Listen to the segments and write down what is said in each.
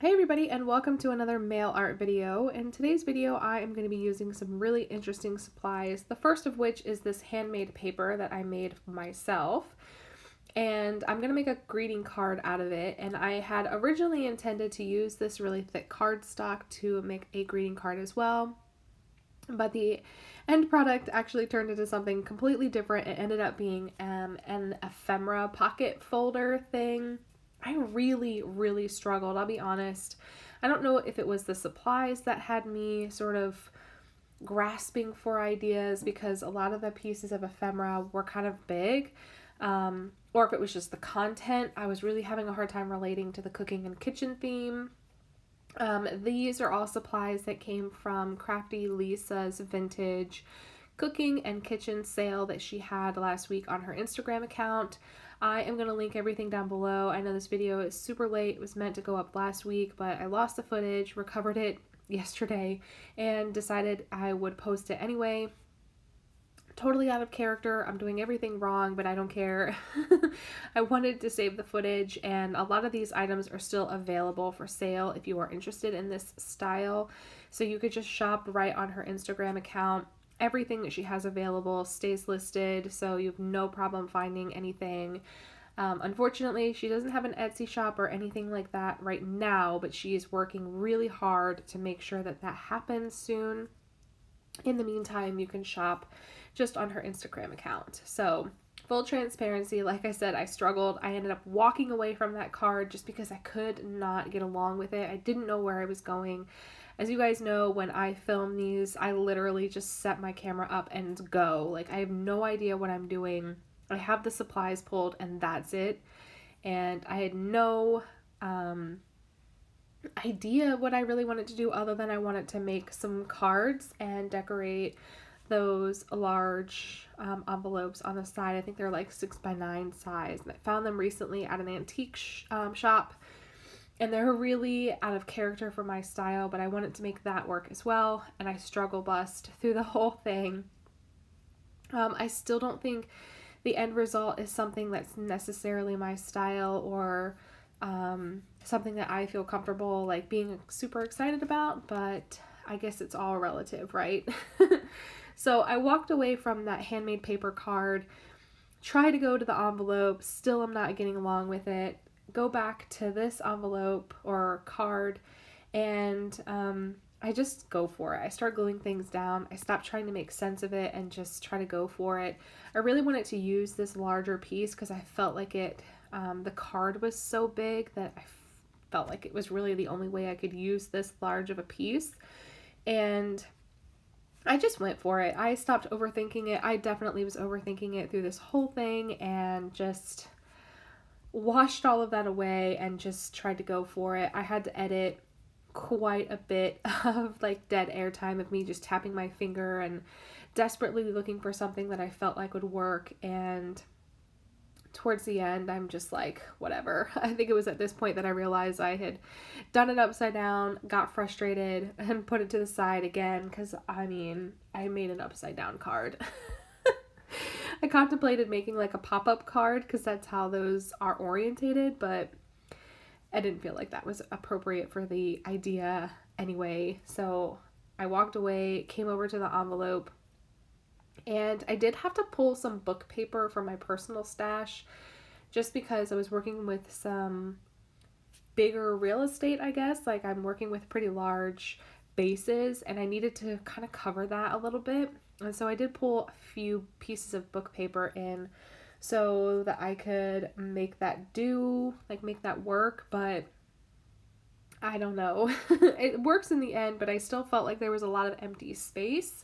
Hey everybody, and welcome to another mail art video. In today's video I am going to be using some really interesting supplies, the first of which is this handmade paper that I made myself, and I'm going to make a greeting card out of it. And I had originally intended to use this really thick cardstock to make a greeting card as well, but the end product actually turned into something completely different. It ended up being an ephemera pocket folder thing. I really struggled, I'll be honest. I don't know if it was the supplies that had me sort of grasping for ideas, because a lot of the pieces of ephemera were kind of big, or if it was just the content. I was really having a hard time relating to the cooking and kitchen theme. These are all supplies that came from Crafty Lisa's vintage cooking and kitchen sale that she had last week on her Instagram account. I am going to link everything down below. I know this video is super late. It was meant to go up last week, but I lost the footage, recovered it yesterday, and decided I would post it anyway. Totally out of character. I'm doing everything wrong, but I don't care. I wanted to save the footage, and a lot of these items are still available for sale if you are interested in this style. So you could just shop right on her Instagram account. Everything that she has available stays listed, so you have no problem finding anything. Unfortunately, she doesn't have an Etsy shop or anything like that right now, but she is working really hard to make sure that that happens soon. In the meantime, you can shop just on her Instagram account. So, full transparency, like I said, I struggled. I ended up walking away from that card just because I could not get along with it. I didn't know where I was going. As you guys know, when I film these, I literally just set my camera up and go. Like, I have no idea what I'm doing. I have the supplies pulled and that's it. And I had no idea what I really wanted to do, other than I wanted to make some cards and decorate those large envelopes on the side. I think they're like 6x9 size. And I found them recently at an antique shop. And they're really out of character for my style, but I wanted to make that work as well. And I struggle bust through the whole thing. I still don't think the end result is something that's necessarily my style, or something that I feel comfortable like being super excited about, but I guess it's all relative, right? So I walked away from that handmade paper card, try to go to the envelope, still I'm not getting along with it. Go back to this envelope or card, and I just go for it. I start gluing things down. I stop trying to make sense of it and just try to go for it. I really wanted to use this larger piece because I felt like the card was so big that I felt like it was really the only way I could use this large of a piece. And I just went for it. I stopped overthinking it. I definitely was overthinking it through this whole thing, and just washed all of that away and just tried to go for it. I had to edit quite a bit of like dead air time of me just tapping my finger and desperately looking for something that I felt like would work. And towards the end, I'm just like, whatever. I think it was at this point that I realized I had done it upside down, got frustrated, and put it to the side again, because I made an upside down card. I contemplated making like a pop-up card because that's how those are orientated, but I didn't feel like that was appropriate for the idea anyway. So I walked away, came over to the envelope, and I did have to pull some book paper from my personal stash just because I was working with some bigger real estate, I guess. Like, I'm working with pretty large bases and I needed to kind of cover that a little bit. And so I did pull a few pieces of book paper in so that I could make that make that work. But I don't know. It works in the end, but I still felt like there was a lot of empty space.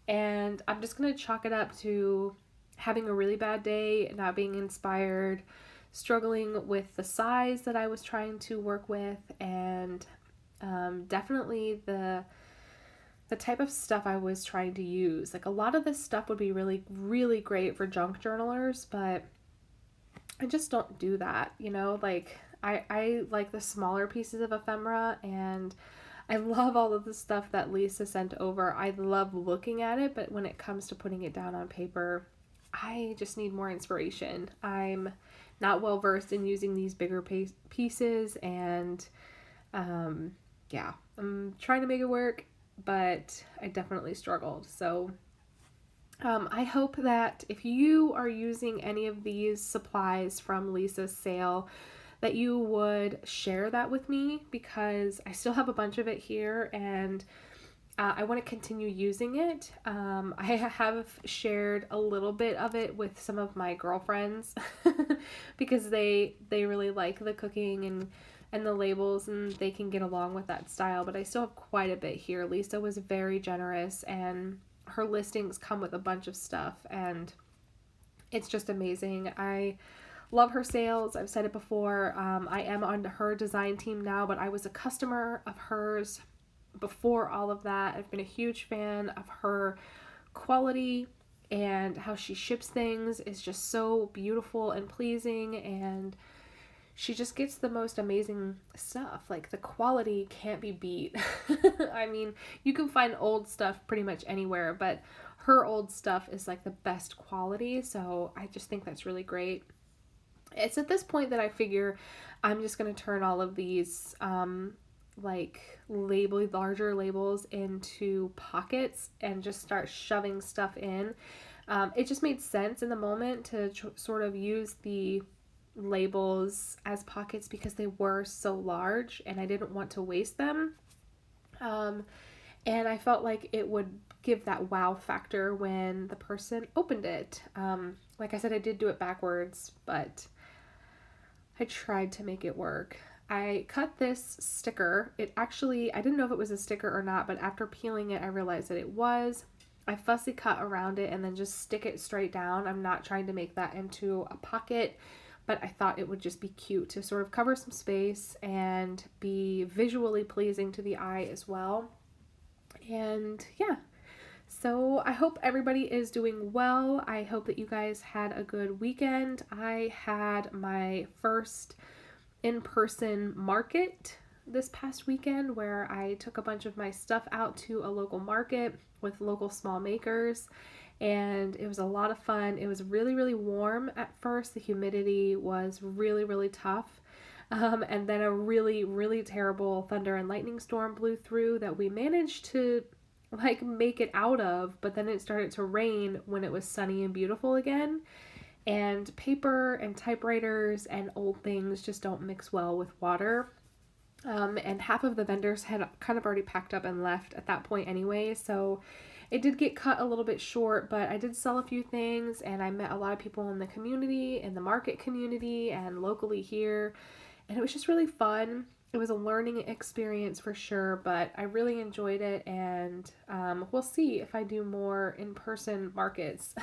And I'm just going to chalk it up to having a really bad day, not being inspired, struggling with the size that I was trying to work with, and definitely the type of stuff I was trying to use. Like, a lot of this stuff would be really great for junk journalers, but I just don't do that, you know? Like, I like the smaller pieces of ephemera, and I love all of the stuff that Lisa sent over. I love looking at it, but when it comes to putting it down on paper, I just need more inspiration. I'm not well versed in using these bigger pieces, and Yeah, I'm trying to make it work, but I definitely struggled. So I hope that if you are using any of these supplies from Lisa's sale, that you would share that with me, because I still have a bunch of it here, and I want to continue using it. I have shared a little bit of it with some of my girlfriends because they really like the cooking and the labels, and they can get along with that style. But I still have quite a bit here. Lisa was very generous, and her listings come with a bunch of stuff, and it's just amazing. I love her sales. I've said it before. I am on her design team now, but I was a customer of hers before all of that. I've been a huge fan of her quality, and how she ships things is just so beautiful and pleasing, and she just gets the most amazing stuff. Like, the quality can't be beat. I mean, you can find old stuff pretty much anywhere, but her old stuff is like the best quality, so I just think that's really great. It's at this point that I figure I'm just going to turn all of these larger labels into pockets and just start shoving stuff in. It just made sense in the moment to sort of use the labels as pockets because they were so large and I didn't want to waste them. And I felt like it would give that wow factor when the person opened it. Like I said, I did do it backwards, but I tried to make it work. I cut this sticker. I didn't know if it was a sticker or not, but after peeling it, I realized that it was. I fussy cut around it and then just stick it straight down. I'm not trying to make that into a pocket, but I thought it would just be cute to sort of cover some space and be visually pleasing to the eye as well. And yeah, so I hope everybody is doing well. I hope that you guys had a good weekend. I had my first in-person market this past weekend where I took a bunch of my stuff out to a local market with local small makers, and it was a lot of fun. It was really, really warm at first. The humidity was really, really tough. And then a really, really terrible thunder and lightning storm blew through that we managed to make it out of, but then it started to rain when it was sunny and beautiful again. And paper and typewriters and old things just don't mix well with water. And half of the vendors had kind of already packed up and left at that point anyway, so it did get cut a little bit short, but I did sell a few things, and I met a lot of people in the community, in the market community, and locally here, and it was just really fun. It was a learning experience for sure, but I really enjoyed it, and we'll see if I do more in-person markets.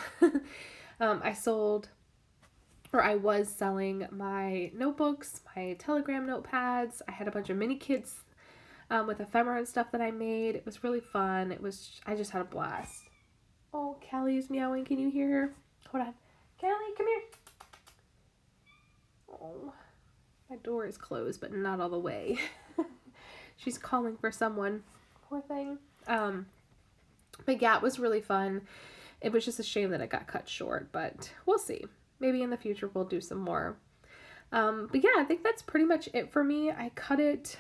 I was selling my notebooks, my Telegram notepads. I had a bunch of mini kits with ephemera and stuff that I made. It was really fun. I just had a blast. Oh, Callie's meowing. Can you hear her? Hold on. Callie, come here. Oh, my door is closed, but not all the way. She's calling for someone. Poor thing. But yeah, it was really fun. It was just a shame that it got cut short, but we'll see. Maybe in the future we'll do some more. But yeah, I think that's pretty much it for me. I cut it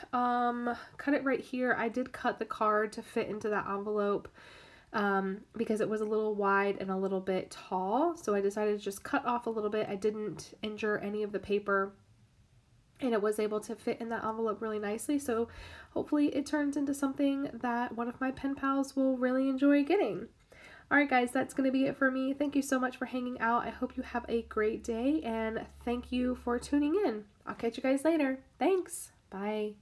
right here. I did cut the card to fit into that envelope because it was a little wide and a little bit tall. So I decided to just cut off a little bit. I didn't injure any of the paper, and it was able to fit in that envelope really nicely. So hopefully it turns into something that one of my pen pals will really enjoy getting. Alright guys, that's going to be it for me. Thank you so much for hanging out. I hope you have a great day, and thank you for tuning in. I'll catch you guys later. Thanks. Bye.